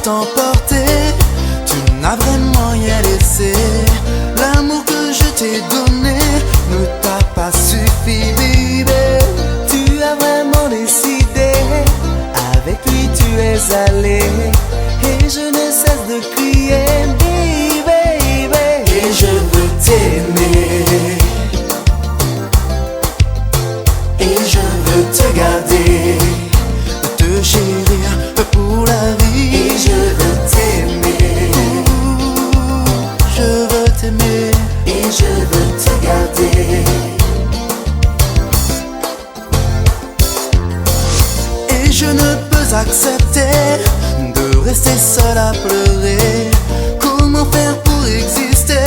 t'emporter. Tu n'as vraiment rien laissé. L'amour que je t'ai donné ne t'a pas suffi, baby. Tu as vraiment décidé, avec lui tu es allé, et je ne cesse de crier, baby. Et je veux t'aimer, et je veux te garder, te chérir pour la vie. Et je veux t'aimer, je veux t'aimer, et je veux te garder. Et je ne peux accepter de rester seul à pleurer. Comment faire pour exister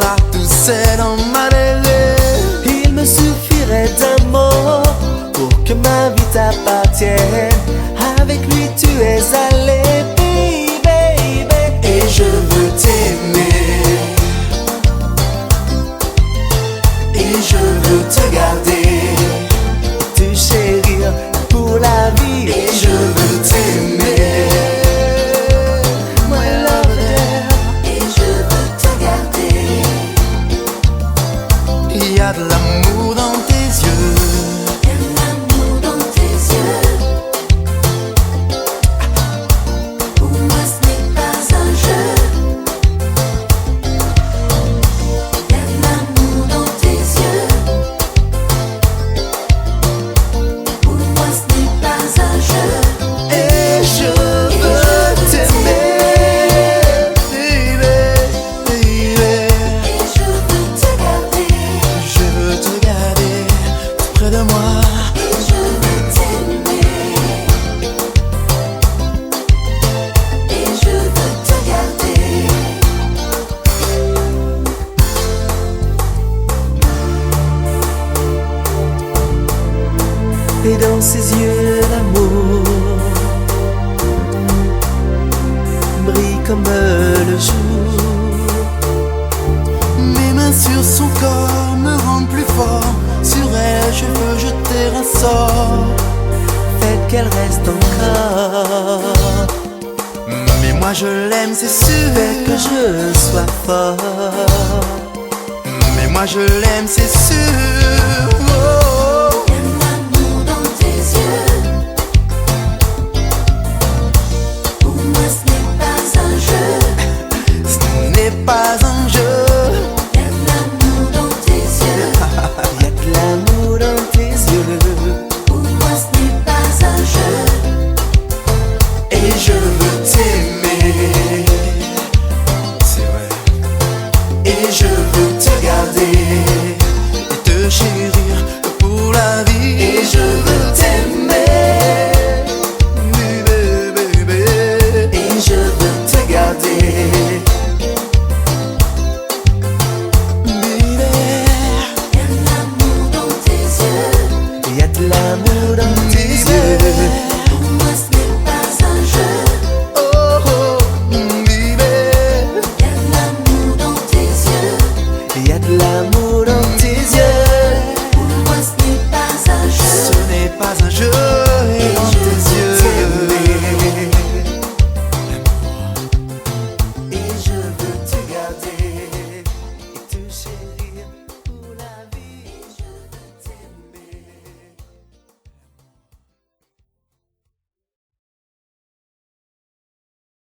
là tout seul en malheureux? Il me suffirait d'un mot pour que ma vie t'appartienne. Avec lui tu es allé, baby. Et je veux t'aimer, et je veux te garder, te chérir pour la vie. et je veux t'aimer, my lover. Et je veux te garder. Il y a de l'amour dans tes yeux, Il y a de l'amour dans tes yeux. Pour moi ce n'est pas un jeu. Il y a de l'amour dans tes yeux. Pour moi ce n'est pas un jeu. et je veux t'aimer, baby, baby. Et je veux te garder. Je veux te garder tout près de moi. Et je veux t'aimer. Et je veux te garder. Et dans ses yeux l'amour brille comme le jour. Mes mains sur son corps me rendent plus fort. Sur elle je veux jeter un sort. Faites qu'elle reste encore. Mais moi je l'aime, c'est sûr. Faites que je sois fort. Mais moi je l'aime, c'est sûr.